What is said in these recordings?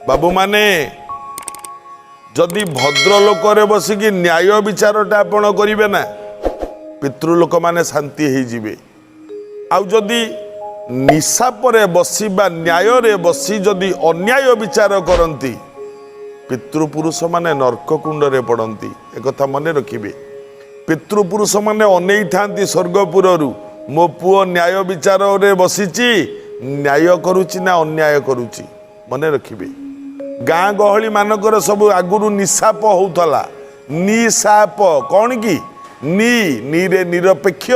बाबू माने जदि भद्रलोक बसिकी न्याय विचारटा आपण करेंगे ना पितृलोक माने शांति हो जिवे। आउ जदि निशा परे बसी बा न्याय रे बसी जदि अन्याय विचार करती पितृपुरुष माने नरक कुंड रे पड़ती। एक मन रखिए पितृपुरुष माने अनै था स्वर्गपुर मो पुओ न्याय विचार रे बसीची न्याय करुची ना अन्याय करुची। मन रखिए गाँ गहली मानकर सब आगुरु निशाप होउथला। निशाप कौन कि नी रे निरपेक्ष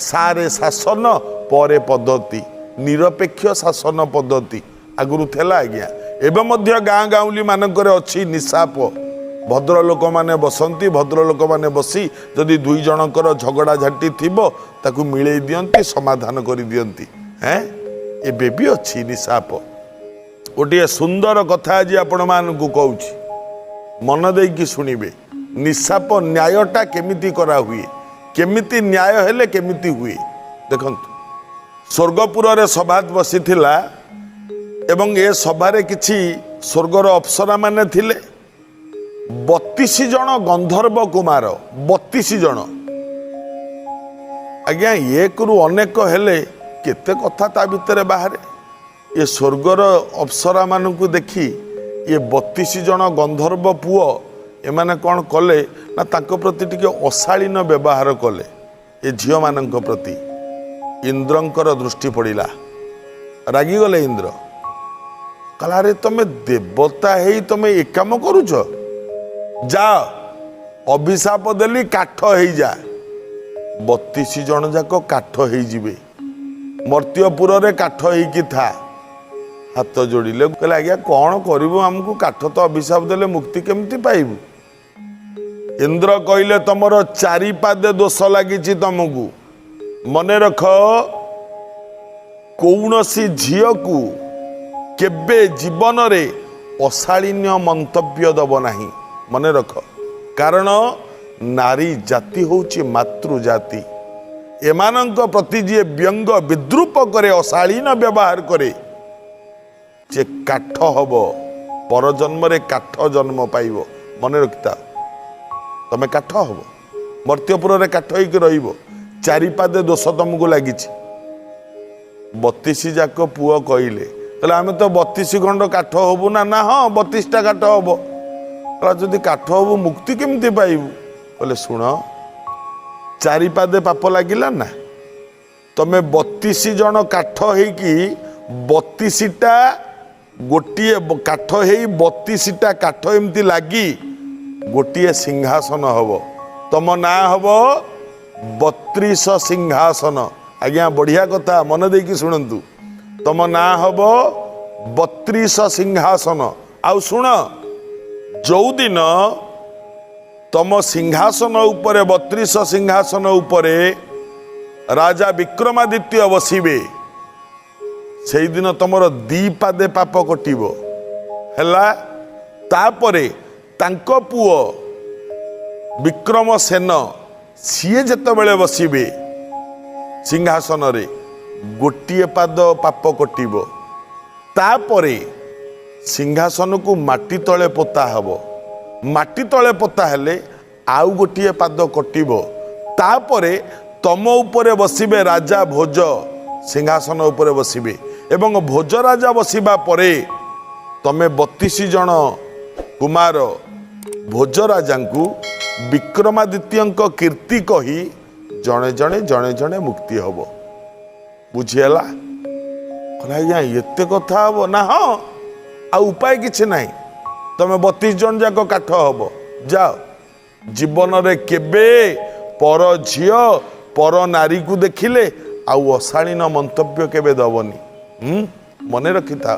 सारे शासन परे पद्धति निरपेक्ष शासन पद्धति आगुरु थेला आज्ञा। एवं मध्य गाँ गाउली मानकर अच्छी निशाप भद्र लोक माने बसंती भद्र लोक माने बसी जदि दुई जनकर झगड़ा झाटी थिबो ताकू मिलई दियंती समाधान करि दियंती। हैं एबे भी अच्छी निशाप। गोटे सुंदर कथा आज आपण मानकू कहूची मन देकी शुणिबे। निशाप न्यायटा केमिति करा हुए केमिति न्याय हेले केमिति हुए देखंतु। स्वर्गपुर रे सभा बसीथिला एवं ए सभारे किछि स्वर्गर अप्सरा माने थिले 32 जन गंधर्व कुमार 32 जन। आज्ञा एक रु अनेक हेले केते कथा ता भितर बाहरे ये स्वर्गर अप्सरा मानकू देखी ये 32 जन गंधर्व पुओ एमाने कौन कले ना तांको प्रति टिके अशालीन व्यवहार कले ये झियो मानक प्रति। इंद्रंकर दृष्टि पड़िला रागी गले इंद्र कहला रे तमे देवता हेई तमे ए काम करूछ जा अभिशाप देली काठ हेई जा 32 जन जाक काठ हेई जिवे। मर्त्यपुर रे काठ हेई कि था हाथ जोड़िले कहले आज्ञा कौन करू आमको काठ तो अभिशाप देले मुक्ति केमती पाइबू। इंद्र कहले तमर 4 पादे दोष लगी तुमको मन रख कौनसी झील को केबे जीवन रे अशालीन्य मंतव्य दब नाही मन रख। कारण नारी जाति होची मातृ जाति एमानंक प्रति जे व्यंग विद्रूप करे अशालीन व्यवहार करे जे काठ हब पर जन्म रे काठ जन्म पाइब। मन रखता तमे काठ हब मर्त्यपुर रे काठ होइक रहिबो 4 पादे दोष तुमको लगी 32 जाक पुओ कहले कहले आमे तो 32 खंड काठ हबु ना ना हाँ 32 टा काठ हब कहला जदि काठ हबु मुक्ति केमती पाइबु कहले सुन 4 पादे पाप लागिला ना तमे 32 जन काठ हेकी 32 टा गोटे काठ हेई 32 टा काठ एमती लगी गोटे सिंहासन हब तम ना हब 32 सिंहासन। आज्ञा बढ़िया कथा मन देकी शुणु तम ना हब 32 सिंहासन। आउ शुण जो दिन तम सिंहासन उपरे 32 सिंहासन उपरे राजा विक्रमादित्य बसिबे से दिन तुमर 2 पादे पाप कटिबो हैला। तापरे तांको पुओ विक्रमसेन सीए जेतेबेले बसिबे सिंहासन रे गोटिए पाद पाप कटिबो। तापरे सिंहासन को माटी तले पोता हबो माटी तले पोता हेले आउ गोटिए पाद कटिबो। तापरे तम उपरे बसिबे राजा भोज सिंहासन उपरे बसिबे एवं भोज राजा बसिबा परे तमे 32 जन कुमार भोज राजा को विक्रमादित्य कीर्ति कही जड़े जड़े जड़े जड़े मुक्ति हम बुझीगला। आज्ञा एत कथा हम ना हाँ आ उपाय किछि नहीं तमे 32 जन जाक काठ हम जाओ जीवन रे केबे पर झियो पर नारी को देखिले आउ अशालीन मंतव्य केबे दबनी। मन रखी था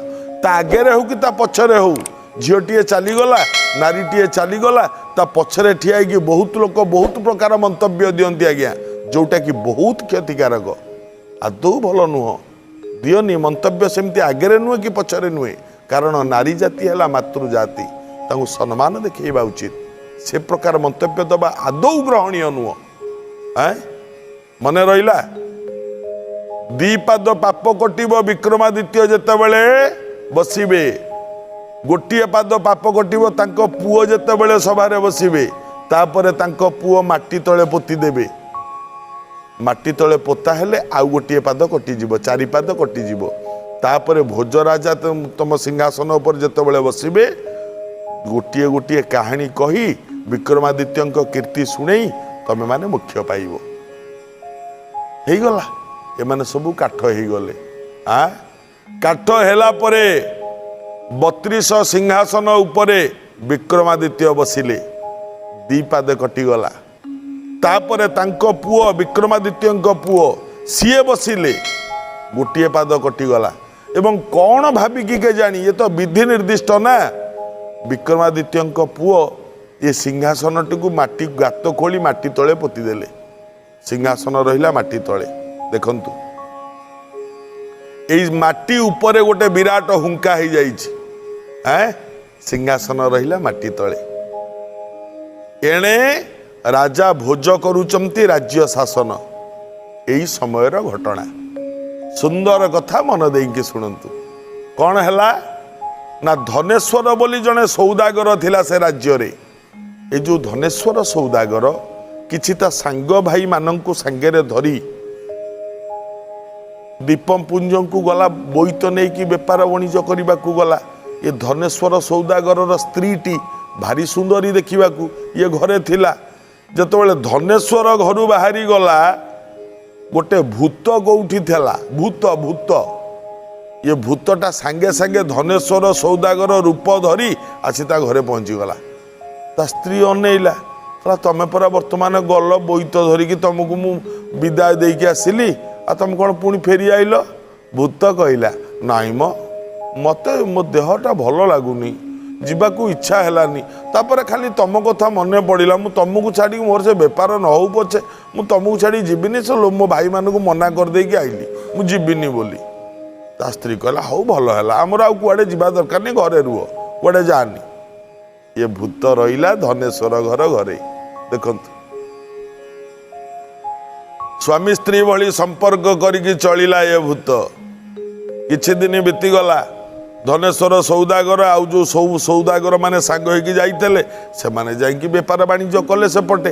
आगे हो कि ता पछरे हो झीटीए चलीगला नारीटीए चलीगला ता पछरे ठिया कि बहुत लोक बहुत प्रकार मंतव्य दियंती आज्ञा जोटा कि बहुत क्षतिकारक आदौ भल नुह दियनी मंतव्य सेमती आगे नुहे कि पछरे नुहे। कारण नारी जाति है मातृ जाति तांको सम्मान देखा उचित से प्रकार मंतव्य दबा आदौ ग्रहणीय नुह। मन रहा 2 पाद पाप कटिब विक्रमादित्य जेतेबेले बसिबे गोटे पाद पाप कटिब तांको पुओ जेतेबेले सभारे बसिबे तापरे तांको पुओ माटी तले पोती देबे माटी तले पोता हेले आउ गोटे पाद कटिଯିब चारि पाद कटिଯିब तापरे भोज राजा तुम सिंहासन उपर जेतेबेले बसिबे गोटे गोटे कहानी कही विक्रमादित्य कीर्ति शुणई तमे माने मुख्य पाइब हो गला एमाने सबू काठ हो गले काठ हेला परे 32 सिंहासन उपरे विक्रमादित्य बसिले दी पादे कटिगला तापरे तांको पुओ विक्रमादित्य पुओ सीए बसिले गोटे पाद कटिगला एवं कौन भाविकी के जानी ये तो विधि निर्दिष्ट ना विक्रमादित्य पुओ ये सिंहासन टी माटी गात खोली माटी तले पोती देले सिंहासन रहिला माटी तले देखंतु एई माटी उपरे गोटे विराट हुंका हो जाइछि सिंहासन रहिला माटी तले एणे राजा भोज करुचंती राज्य शासन एई समयर घटना सुंदर कथा मन देइके शुणंतु कौन हैला ना धनेश्वर बोली जने सौदागर थिला से राज्य रे ए जो धनेश्वर सौदागर किछि ता सांग भाई मानंकु सांगेरे धरी दीपम पुंज को गला बोईत नहीं कि बेपार वाणिज करने को गला ये धनेश्वर सौदागर स्त्रीटी भारी सुंदरी देखा ये घरे थिला जतबेले धनेश्वर घर बाहरी गला गोटे भूत कौटी थिला भूत भूत ये भूतटा सांगे सांगे धनेश्वर सौदागर रूप धरी आसी ता घरे पहुँची गला ता स्त्री अनेइला कहला तमे परा वर्तमान गल बोईत धरिकी तुमको मु विदाय देकी आसिली आ तुम कौन पुणी फेरी आइल भूत कहला नाई मते मो देहटा भल लगुनि जीवाकू इच्छा हेलानी तापर खाली तुम कथा मन पड़ा मु तुमको छाड़ी मोर से बेपार न हो पछे मु तुमको छाड़ी जीविनी से मो भाई मान को मना कर देकी आइली मु जीविनी बोली ता स्त्री कहला हौ भल है आमर आउ कुआडे जीवा दरकार नहीं घरे रुह कुआडे जानी ये भूत रहिला धनेश्वर घर घरे देखंतु स्वामी स्त्री भली संपर्क करिकी चलिला ये भूत किछि दिन बीतीगला धनेश्वर सौदागर आउ जो सौदागर माने सांग होइकी जाइतेले से माने जाइकी बेपार वाणिज्य कले सेपटे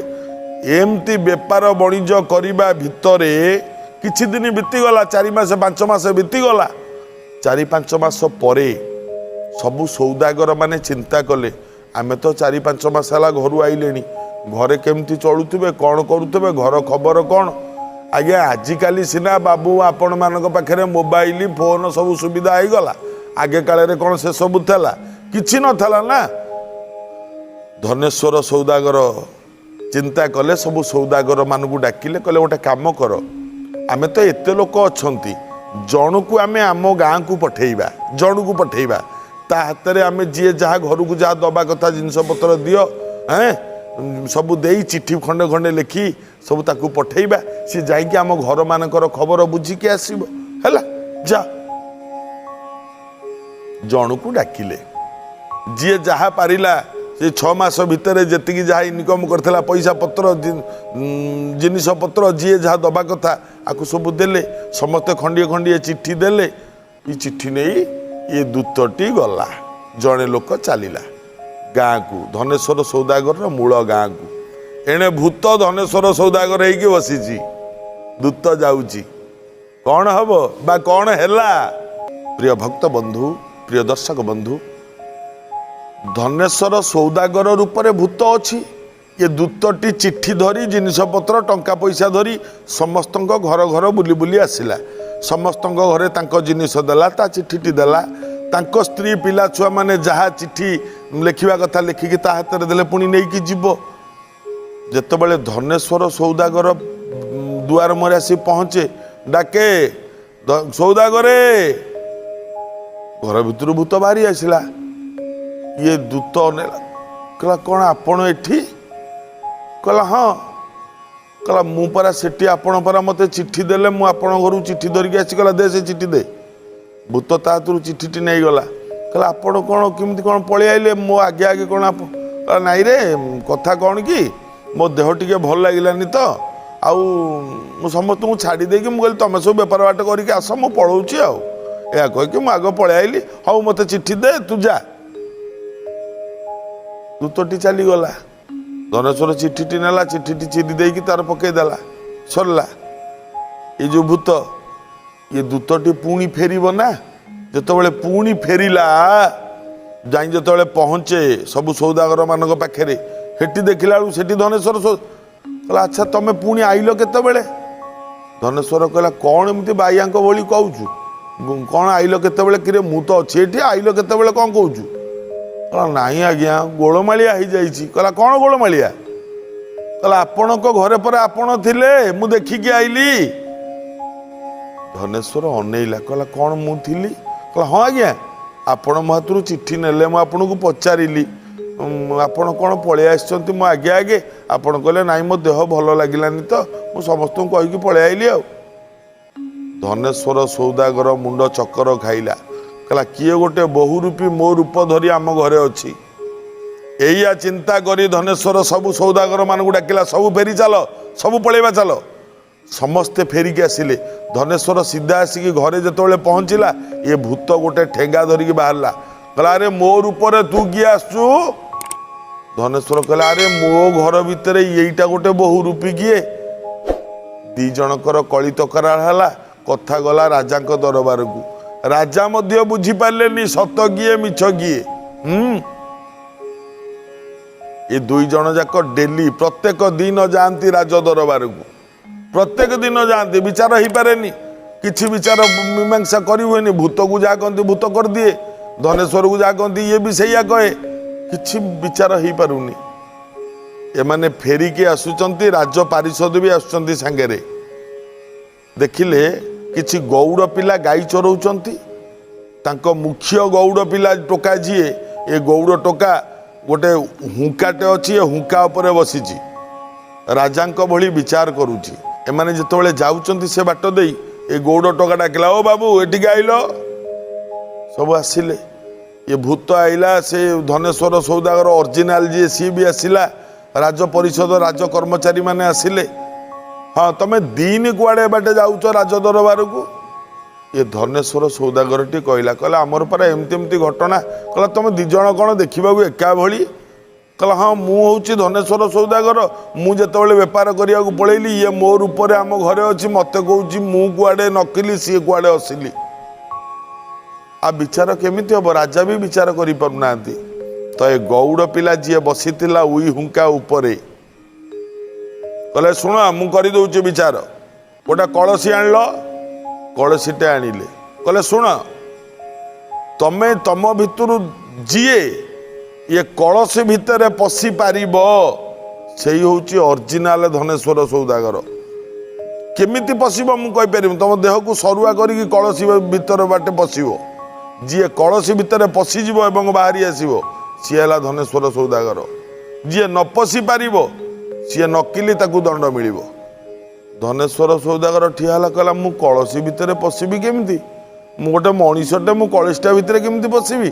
एमती बेपार वाणिज्य करिबा भितरे किछि दिन बीतीगला 4 मास 5 मास बीतीगला 4-5 मास परे सबु सौदागर माने चिंता कले आमे तो 4-5 मास हला घर आइलेनी घरे केमती चलुथिबे कौन करुथिबे घर खबर कौन आज्ञा आजिकाली सिना बाबू आपण मान पाखे मोबाइल फोन सब सुविधा हो गला आगे काल कौन से सब थला किछि न थला ना धनेश्वर सौदागर चिंता कले सब सौदागर मान को डाकिले कहले गोटे काम कर आमे तो एते लोक अछंती जणु को आमे आम गाँ को पठेइबा जणु को पठेइबा ता हाथ रे आमे जी जहाँ घर को जहाँ दबा कथा जिनस पत्र दियो सब देई चिट्ठी खंडे खंडे लिखी सब ताकू पठेइबा सी जाइकी आम घर मानकर खबर बुझिकी आसीबो हैला जा जणु को डाकिले जी जहाँ पारिला से 6 मास भितर जेतिकी जहाँ इनकम करथिला पैसा पत्र जिनिस पत्र जी जहाँ दबा कथा आकु सब देले समस्त खंडिए खंडिए चिट्ठी देले ये चिट्ठी नहीं ये दूतटी गला जड़े लोक चलिला गाँ को धनेश्वर सौदागर मूल गाँ को एणे भूत धनेश्वर सौदागर होइकी बसीची दूत जाउची कौन हब बा कौन हैला प्रिय भक्त बंधु प्रिय दर्शक बंधु धनेश्वर सौदागर रूप में भूत अच्छी ये दूतटी चिट्ठी धरी जिनिस पत्र टंका पैसा धरी समस्त घर घर बुली बुली आसिला समस्त घरे तांको जिनिस देला ता चिट्ठी देला तांको स्त्री पिला छुआ माने जहाँ चिट्ठी लिखिबा कथा लिखिकी ता हाथ देले पुणी नहीं जीव जेतेबेले धनेश्वर सौदागर दुआर मुहरे आसी पहुँचे डाके सौदागरे घर भितर भूत बाहरी आसिला ये दूत अनेला कहला कौन आपण एठी कहला हाँ कहला मु परा सेठी आपण परा मते चिट्ठी देले मु आपण घर चिट्ठी धरिकी आसी कहला दे से चिट्ठी दे भूत ता हाथरू चिट्ठी नहीं गला कहला आपण कौन केमती कौन पळि आइले मो आगे आगे कौन आप नाई रे कथा कौन कि मो देह टिके भल लागिलानी तो आउ मु समस्त को छाड़ी देकी मु कहली तमे सब बेपार बाट करके आस मु पळौची आउ या कह कि मु आग पळि आइली हाउ मते चिट्ठी दे तू जा ଦୂତଟି ଚାଲିଗଲା। ଧନେଶ୍ୱର ଚିଠିଟି ନେଲା, ଚିଠିଟି ଚିରି ଦେଇକି ତାର ପକେଇଦେଲା, ସରିଲା। ଏ ଯେଉଁ ଭୂତ, ଏ ଦୂତଟି ପୁଣି ଫେରିବ ନା। ଯେତେବେଳେ ପୁଣି ଫେରିଲା, ଯାଇ ଯେତେବେଳେ ପହଞ୍ଚେ ସବୁ ସୌଦାଗର ମାନଙ୍କ ପାଖରେ, ସେଠି ଦେଖିଲା ବେଳକୁ ସେଠି ଧନେଶ୍ୱର କହିଲା, ଆଚ୍ଛା ତମେ ପୁଣି ଆଇଲ କେତେବେଳେ? ଧନେଶ୍ୱର କହିଲା, କ'ଣ ଏମିତି ବାଇଆଙ୍କ ଭଳି କହୁଛୁ? କ'ଣ ଆଇଲ କେତେବେଳେ? କିରେ ମୁଁ ତ ଅଛି ଏଠି, ଆଇଲ କେତେବେଳେ କ'ଣ କହୁଛୁ? କହିଲା, ନାଇଁ ଆଜ୍ଞା ଗୋଳମାଳିଆ ହେଇଯାଇଛି। କହିଲା, କ'ଣ ଗୋଳମାଳିଆ? କହିଲା, ଆପଣଙ୍କ ଘରେ ପରେ ଆପଣ ଥିଲେ, ମୁଁ ଦେଖିକି ଆଇଲି। ଧନେଶ୍ୱର ଅନେଇଲା, କହିଲା, କ'ଣ ମୁଁ ଥିଲି? କହିଲା, ହଁ ଆଜ୍ଞା, ଆପଣ ମୋ ହାତରୁ ଚିଠି ନେଲେ, ମୁଁ ଆପଣଙ୍କୁ ପଚାରିଲି ଆପଣ କ'ଣ ପଳେଇ ଆସିଛନ୍ତି ମୋ ଆଗେ ଆଗେ। ଆପଣ କହିଲେ, ନାଇଁ ମୋ ଦେହ ଭଲ ଲାଗିଲାନି ତ, ମୁଁ ସମସ୍ତଙ୍କୁ କହିକି ପଳେଇ ଆଇଲି ଆଉ। ଧନେଶ୍ୱର ସୌଦାଗର ମୁଣ୍ଡ ଚକର ଖାଇଲା, କହିଲା, କିଏ ଗୋଟେ ବହୁ ରୂପୀ ମୋ ରୂପ ଧରି ଆମ ଘରେ ଅଛି। ଏଇଆ ଚିନ୍ତା କରି ଧନେଶ୍ୱର ସବୁ ସୌଦାଗର ମାନଙ୍କୁ ଡାକିଲା, ସବୁ ଫେରି ଚାଲ, ସବୁ ପଳେଇବା ଚାଲ। ସମସ୍ତେ ଫେରିକି ଆସିଲେ। ଧନେଶ୍ୱର ସିଧା ଆସିକି ଘରେ ଯେତେବେଳେ ପହଞ୍ଚିଲା, ଏ ଭୂତ ଗୋଟେ ଠେଙ୍ଗା ଧରିକି ବାହାରିଲା, କହିଲା, ଆରେ ମୋ ରୂପରେ ତୁ କିଏ ଆସୁଛୁ? ଧନେଶ୍ୱର କହିଲା, ଆରେ ମୋ ଘର ଭିତରେ ଏଇଟା ଗୋଟେ ବହୁ ରୂପୀ କିଏ? ଦି ଜଣଙ୍କର କଳି ତକରାର ହେଲା, କଥା ଗଲା ରାଜାଙ୍କ ଦରବାରକୁ। ରାଜା ମଧ୍ୟ ବୁଝିପାରିଲେନି ସତ କିଏ ମିଛ କିଏ। ଏ ଦୁଇ ଜଣ ଯାକ ଡେଲି ପ୍ରତ୍ୟେକ ଦିନ ଯାଆନ୍ତି ରାଜ ଦରବାରକୁ, ପ୍ରତ୍ୟେକ ଦିନ ଯାଆନ୍ତି। ବିଚାର ହେଇପାରେନି, କିଛି ବିଚାର ମୀମାଂସା କରି ହୁଏନି। ଭୂତକୁ ଯାହା କହନ୍ତି ଭୂତ କରିଦିଏ, ଧନେଶ୍ୱରକୁ ଯାହା କହନ୍ତି ଇଏ ବି ସେଇଆ କହେ, କିଛି ବିଚାର ହେଇପାରୁନି। ଏମାନେ ଫେରିକି ଆସୁଛନ୍ତି, ରାଜ ପାରିଷଦ ବି ଆସୁଛନ୍ତି ସାଙ୍ଗରେ। ଦେଖିଲେ କିଛି ଗୌଡ଼ ପିଲା ଗାଈ ଚରଉଛନ୍ତି। ତାଙ୍କ ମୁଖ୍ୟ ଗୌଡ଼ ପିଲା ଟୋକା ଯିଏ, ଏ ଗୌଡ଼ ଟୋକା ଗୋଟେ ହୁଙ୍କାଟେ ଅଛି, ଏ ହୁଙ୍କା ଉପରେ ବସିଛି, ରାଜାଙ୍କ ଭଳି ବିଚାର କରୁଛି। ଏମାନେ ଯେତେବେଳେ ଯାଉଛନ୍ତି ସେ ବାଟ ଦେଇ, ଏ ଗୌଡ଼ ଟୋକା ଡାକିଲା, ଓ ବାବୁ ଏଠିକି ଆଇଲ। ସବୁ ଆସିଲେ। ଏ ଭୂତ ଆଇଲା, ସେ ଧନେଶ୍ୱର ସୌଦାଗର ଅରିଜିନାଲ ଯିଏ ସିଏ ବି ଆସିଲା, ରାଜ ପରିଷଦ ରାଜ କର୍ମଚାରୀ ମାନେ ଆସିଲେ। ହଁ ତମେ ଦିନ କୁଆଡ଼େ ବାଟେ ଯାଉଛ ରାଜ ଦରବାରକୁ? ଏ ଧନେଶ୍ୱର ସୌଦାଗରଟି କହିଲା, କହିଲା, ଆମର ପରା ଏମିତି ଏମିତି ଘଟଣା। କହିଲା, ତମେ ଦି ଜଣ କ'ଣ ଦେଖିବାକୁ ଏକା ଭଳି? କହିଲା, ହଁ ମୁଁ ହେଉଛି ଧନେଶ୍ୱର ସୌଦାଗର, ମୁଁ ଯେତେବେଳେ ବେପାର କରିବାକୁ ପଳେଇଲି, ଇଏ ମୋ ରୂପରେ ଆମ ଘରେ ଅଛି, ମତେ କହୁଛି ମୁଁ କୁଆଡ଼େ ନକିଲି, ସିଏ କୁଆଡ଼େ ଆସିଲି। ଆଉ ବିଚାର କେମିତି ହବ? ରାଜା ବି ବିଚାର କରିପାରୁନାହାନ୍ତି। ତ ଏ ଗୌଡ଼ ପିଲା ଯିଏ ବସିଥିଲା ଉଇ ହୁଙ୍କା ଉପରେ କହିଲେ, ଶୁଣ ମୁଁ କରିଦେଉଛି ବିଚାର। ଗୋଟେ କଳସୀ ଆଣିଲ, କଳସୀଟେ ଆଣିଲେ। କହିଲେ, ଶୁଣ ତମେ ତମ ଭିତରୁ ଯିଏ ଇଏ କଳସୀ ଭିତରେ ପଶି ପାରିବ, ସେଇ ହେଉଛି ଅରିଜିନାଲ ଧନେଶ୍ୱର ସୌଦାଗର। କେମିତି ପଶିବ ମୁଁ କହିପାରିବି, ତମ ଦେହକୁ ସରୁଆ କରିକି କଳସୀ ଭିତର ବାଟେ ପଶିବ। ଯିଏ କଳସୀ ଭିତରେ ପଶିଯିବ ଏବଂ ବାହାରି ଆସିବ, ସିଏ ହେଲା ଧନେଶ୍ୱର ସୌଦାଗର। ଯିଏ ନ ପଶି ପାରିବ, ସିଏ ନକିଲି, ତାକୁ ଦଣ୍ଡ ମିଳିବ। ଧନେଶ୍ୱର ସୌଦାଗର ଠିଆ ହେଲା, କହିଲା, ମୁଁ କଳସୀ ଭିତରେ ପଶିବି କେମିତି? ମୁଁ ଗୋଟେ ମଣିଷଟେ, ମୁଁ କଳସୀଟା ଭିତରେ କେମିତି ପଶିବି?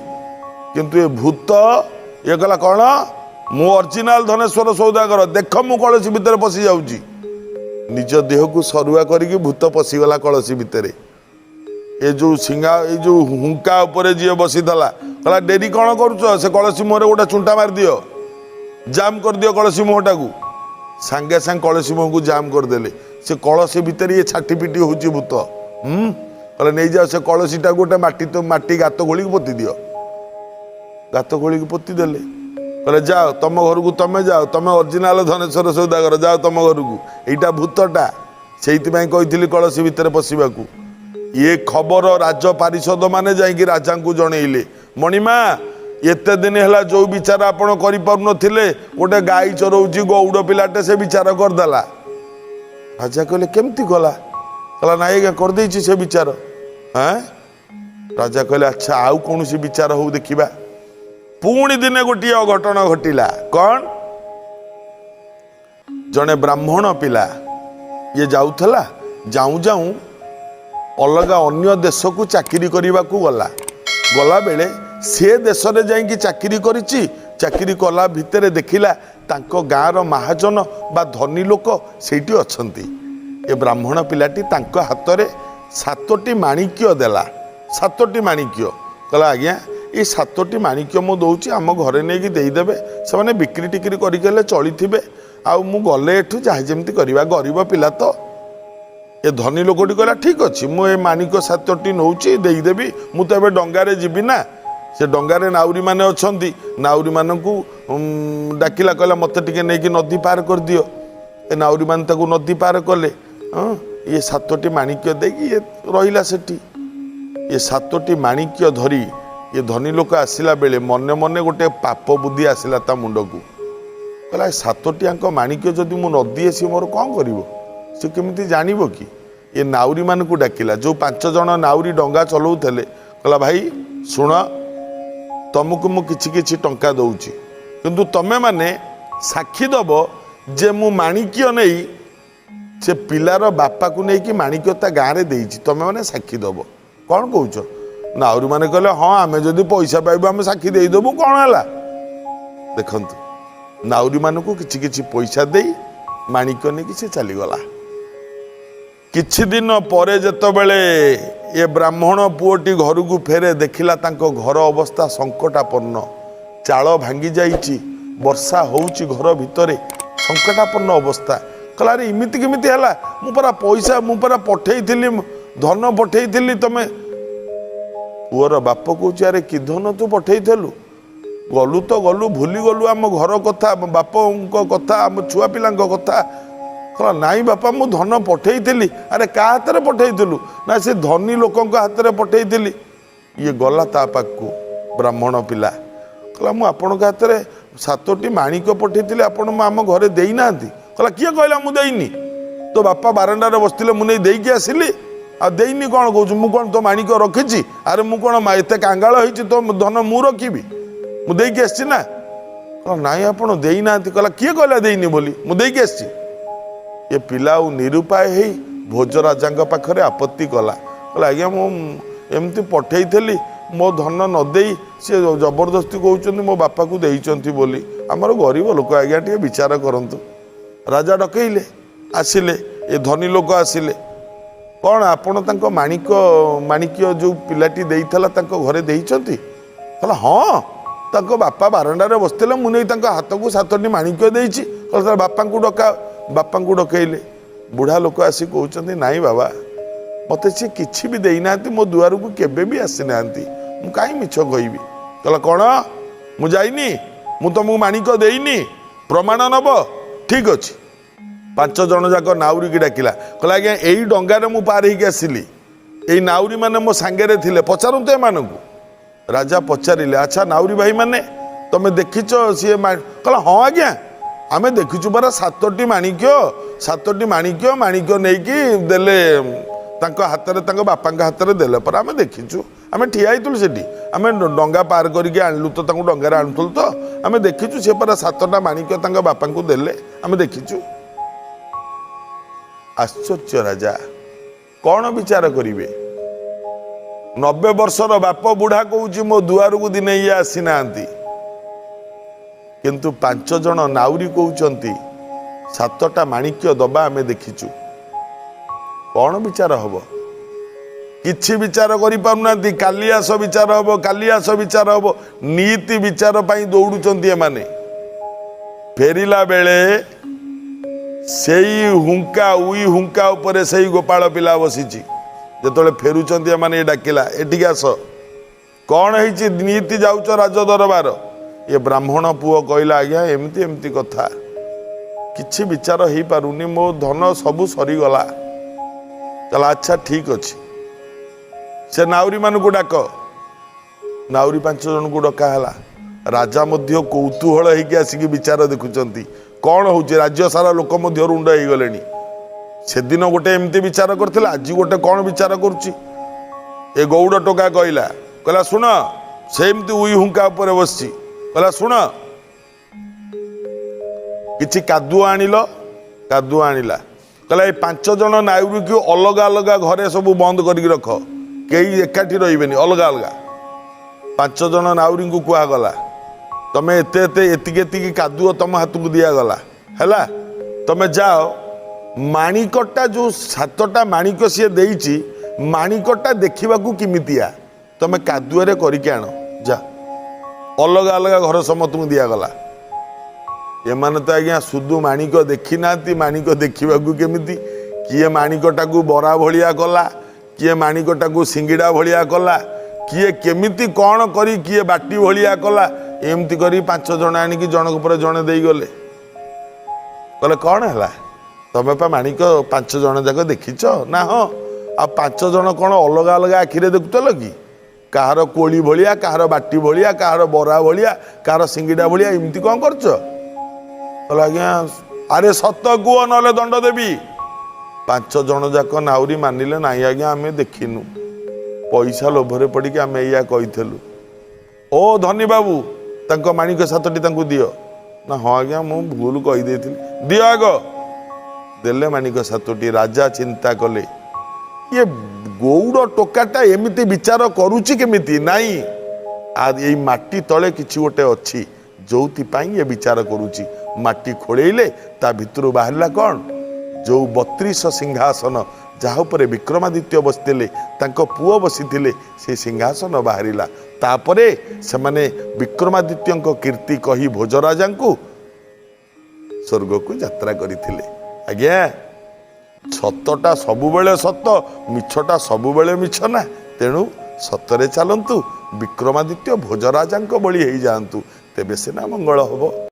କିନ୍ତୁ ଏ ଭୂତ ଇଏ କହିଲା, କ'ଣ ମୁଁ ଅରିଜିନାଲ ଧନେଶ୍ୱର ସୌଦାଗର, ଦେଖ ମୁଁ କଳସୀ ଭିତରେ ପଶି ଯାଉଛି। ନିଜ ଦେହକୁ ସରୁଆ କରିକି ଭୂତ ପଶିଗଲା କଳସୀ ଭିତରେ। ଏ ଯେଉଁ ସିଙ୍ଗା, ଏଇ ଯେଉଁ ହୁଙ୍କା ଉପରେ ଯିଏ ବସିଥିଲା, କହିଲା, ଡେରି କ'ଣ କରୁଛ? ସେ କଳସୀ ମୁହଁରେ ଗୋଟେ ଚୁଣ୍ଟା ମାରିଦିଅ, ଜାମ୍ କରିଦିଅ କଳସୀ ମୁହଁଟାକୁ। ସାଙ୍ଗେ ସାଙ୍ଗେ କଳସୀ ମୁହଁକୁ ଜାମ୍ କରିଦେଲେ। ସେ କଳସୀ ଭିତରେ ଇଏ ଛାଟି ପିଟି ହେଉଛି ଭୂତ। କହିଲେ, ନେଇଯାଅ ସେ କଳସୀଟାକୁ ଗୋଟେ ମାଟି ଗାତ ଖୋଳିକି ପୋତି ଦିଅ। ଗାତ ଖୋଳିକି ପୋତି ଦେଲେ। କହିଲେ, ଯାଅ ତମ ଘରକୁ ତମେ ଯାଅ, ତମେ ଅରିଜିନାଲ ଧନେଶ୍ୱର ସୌଦାଗର, ଯାଅ ତମ ଘରକୁ, ଏଇଟା ଭୂତଟା, ସେଇଥିପାଇଁ କହିଥିଲି କଳସୀ ଭିତରେ ପଶିବାକୁ। ଇଏ ଖବର ରାଜ ପାରିଷଦ ମାନେ ଯାଇକି ରାଜାଙ୍କୁ ଜଣେଇଲେ, ମଣିମା ଏତେ ଦିନ ହେଲା ଯେଉଁ ବିଚାର ଆପଣ କରିପାରୁନଥିଲେ, ଗୋଟେ ଗାଈ ଚରଉଛି ଗୌଡ଼ ପିଲାଟେ ସେ ବିଚାର କରିଦେଲା। ରାଜା କହିଲେ, କେମିତି କଲା? କହିଲା, ନାଇଁ ଆଜ୍ଞା କରିଦେଇଛି ସେ ବିଚାର। ରାଜା କହିଲେ, ଆଚ୍ଛା ଆଉ କୌଣସି ବିଚାର ହଉ ଦେଖିବା। ପୁଣି ଦିନେ ଗୋଟିଏ ଅଘଟଣ ଘଟିଲା। କ'ଣ? ଜଣେ ବ୍ରାହ୍ମଣ ପିଲା ଇଏ ଯାଉଥିଲା, ଯାଉଁ ଯାଉଁ ଅଲଗା ଅନ୍ୟ ଦେଶକୁ ଚାକିରି କରିବାକୁ ଗଲାବେଳେ ସେ ଦେଶରେ ଯାଇକି ଚାକିରି କରିଛି। ଚାକିରି କଲା ଭିତରେ ଦେଖିଲା ତାଙ୍କ ଗାଁର ମହାଜନ ବା ଧନୀ ଲୋକ ସେଇଠି ଅଛନ୍ତି। ଏ ବ୍ରାହ୍ମଣ ପିଲାଟି ତାଙ୍କ ହାତରେ 7ଟି ମାଣିକ୍ୟ ଦେଲା। 7ଟି ମାଣିକ୍ୟ। କହିଲା, ଆଜ୍ଞା ये 7टी माणिक्य मु दौची आम घरे नहीं देदेवे से बिक्री टिक्री करके चली आउ मु गले एठू जहाँ जमी करवा गरीब पिला तो ये धनी लोकटी कहला ठीक अच्छे मुझे माणिक 7टी नौची देदेवी मु तो ए डंगारे जीवी ना से डंगारे नाउरी मैंने अच्छा नाउरी मानू डाकिला कहला मत टे नहीं नदी पार कर दियो ए नाउरी मान नदी पार कले हाँ ये 7टी माणिक्य देकी ये रहिला सेठी ये 7टी माणिक्य धरी ये धनी लोक आसला बेले मने मने गोटे पाप बुद्धि आसला ता मुंड को कहला 7टी माणिक्य जदि मु नदी सी मोर कौन कर सी केमी जान कि ये नाउरी मान को डाकिला जो 5 जन नाउरी डंगा चलाऊले कहला भाई शुण तुमको मु किछि टंका दौची किंतु तमे माने साक्षी दब जे मु माणिक्य नहीं से पिलार बापा को लेकिन माणिक्य ता गाँव में देती तुम मैंने साक्षी दब कौन कौच नाउरी मैंने कहले हाँ आम जदि पैसा पाइबू आम साक्षी देदेबू कौन है देखु नाउरी मान को किछि पैसा दे माणिक्य नहीं से चलीगला किछि दिन पर जेतबेले ये ब्राह्मण पुओटी घर को फेरे देखिला तांको घर अवस्था संकटापन्न चाल भांगी जाइछि वर्षा होउछि घर भितरे संकटापन्न अवस्था कहला रे इमिति केमिति हला मु परा पैसा मु परा पठेई थिली धन पठेई थिली तमे पुअर बाप कहूछ अरे कि धन तू पठेई थलु गलु तो गलु भूली गलु आम घर कथा बाप कथा आम छुआ पिला कथा कहला नाई बापा मु धन पठेई थिली अरे का हाथ रे पठेई थिलु ना से धनी लोकन हाथ रे पठेई थिली ये गला ता पाखु ब्राह्मण पिला कहला मु आपन हाथ रे 7टी माणिक पठेई थिली आपन आम घरे देई नांती कहला किए कहला मु देइनी तो बापा बारंडार बसते मुझे देकी आसिली आ देनी कौन कौच मु कौन तो माणिक रखी अरे मु कौन एत कांगाल हो तो धन मु रखी मुझे आसी ना नाई आप देना कहला किए कहला देनी बोली मुझे आसी ये पिला निरुपाय हो भोज राजा पाखे आपत्ति कला कहला आज्ञा मुझे पठेई थी मो धन नदे सी जबरदस्ती कहते मो बापा को देइचंती बोली आमर गरीब लोक आज्ञा टे विचार करंतु राजा डकैले आसिले ये धनी लोक आसिले कौन आपण तांको माणिक्य जो पिलाटी देइथला तांको घरे देइचंती कहला हाँ तांको बापा बारंडारे बसते मुझे हाथ को 7टी माणिक्य देइछि कहला बापा को डकैले बुढ़ा लोक आसी कहते नाई बाबा मत सी किछि भी देना मो दुआर को केबे भी आसी ना मु काई मिछ कहबी कहला कौन मु जाइनी मु तुमको माणिक देइनी प्रमाण नब ठीक अच्छे 5 जन जाक नाउरी की डाकिला कहला आज्ञा यही डंगारे मु पार होगी आसिली यही नाउरी मैंने मो सांगे थे पचारत एमान को राजा पचारे अच्छा नाउरी भाई मैंने तुम देखिच सी कहला हाँ आज्ञा आम देखीचु परा 7टी माणिक्य नहीं देले हाथ में बापा हाथ में देले पर आम देखीचु आम ठिया होइतुलु सेठी आम डंगा पार करके आणलु तो डंगारे आणुतुलु तो आम देखीचु से परा 7टा माणिक्य बापा को देले आम देखीचु आश्चर्य राजा कौन विचार करिवे 90 वर्षर बाप बुढ़ा कहूँ मो दुआर को दिने ये आसी ना किंतु 5 जन नाउरी कहते 7टा माणिक्य दबा आमे देखीचु कौन विचार हम किछि विचार करि पारुना काली आस विचार हम काली आस विचार हम नीति विचार पाई दौड़ुचंती एमाने फेरिला बेले सेई हुंका उई हुंका उपरे सेई गोपाल पिला बसीची जेतले फेरुचंती एमाने डाकिला एटिक आस कौन है नीति जाउच राज दरबार ये ब्राह्मण पुओ कहला आज्ञा एमती एमती कथा किछि विचार हो पारुनी मो धन सबू सरीगला चला अच्छा ठीक अच्छे से नाउरी मान को डाक नाउरी 5 जन को डकाला राजा मध्य कौतूहल होगी आसिक विचार देखुंट कौन हूँ राज्य सारा लोक रुंड हो गले से दिन गोटे एमती विचार करते आज गोटे कौन विचार करुच्ची ए गौड़ टोका कहला शुण से एमती उई हुंका उपर बसची कहला शुण किछि कादुआ आनिला कहला ये 5 जन नाउरी को अलग अलग घरे सब बंद करके रख कई एकाठी रही अलग अलग 5 जन नाउरी को कहगला तमें एति कादुआ तुम हाथ को दिगला है तमें जाओ माणिकटा जो 7टा माणिक सी देइछि माणिकटा देखा किमितिया तमें कादुआरे करके आण जा अलग अलग घर समस्त दिगला एमाने तो आज्ञा सुदु माणिक देखी ना माणिक देखा केमिति किए माणिकटा को बरा भलिया कला किए माणिकटा को सिंगिड़ा भलिया कला किए केमिति कौन करी किए बाटी भलिया कला एमती करी 5 जन आनिकी जनक पर जड़े दे गले कहले कौन है तमें पा माणिक 5 जन जाक देखिच ना हाँ आ 5 जन कौन अलग अलग आखिरे देखुल कि कहार कोली भलिया कहार बाटी भलिया कहार बरा भलिया कहार सिंगिड़ा भलिया एमती कौन करछ कहले आज्ञा अरे सत कुह ना दंड देवी 5 जन जाक नाउरी मानिले ना आज्ञा आम देखिनु पैसा लोभरे पड़ी आम या कहीलु ओ धनी बाबू तांको माणिक 7टी तांको दियो ना हाँ आज्ञा मु भूल कहीदे दियो आग देले माणिक 7टी राजा चिंता कले ये गौड़ टोकाटा एमिति विचार करुची केमिति नाई आज यही माटी तले किछि गोटे अच्छी जोथि ये विचार करुची माटी खोलेले ता भितरु बाहरला कौन जो 32 सिंहासन जहाँ पर विक्रमादित्य बसते पुओ बसी से सिंहासन बाहरिला तापरे से माने विक्रमादित्य कीर्ति कही भोजराजा को स्वर्ग को यात्रा करथिले आज्ञा सतटा सबुबेले सत मिछटा सबुबेले मिछ ना तेणु सतरे चलतु विक्रमादित्य भोजराजा बली हो जातु तेबे सिना मंगल हम।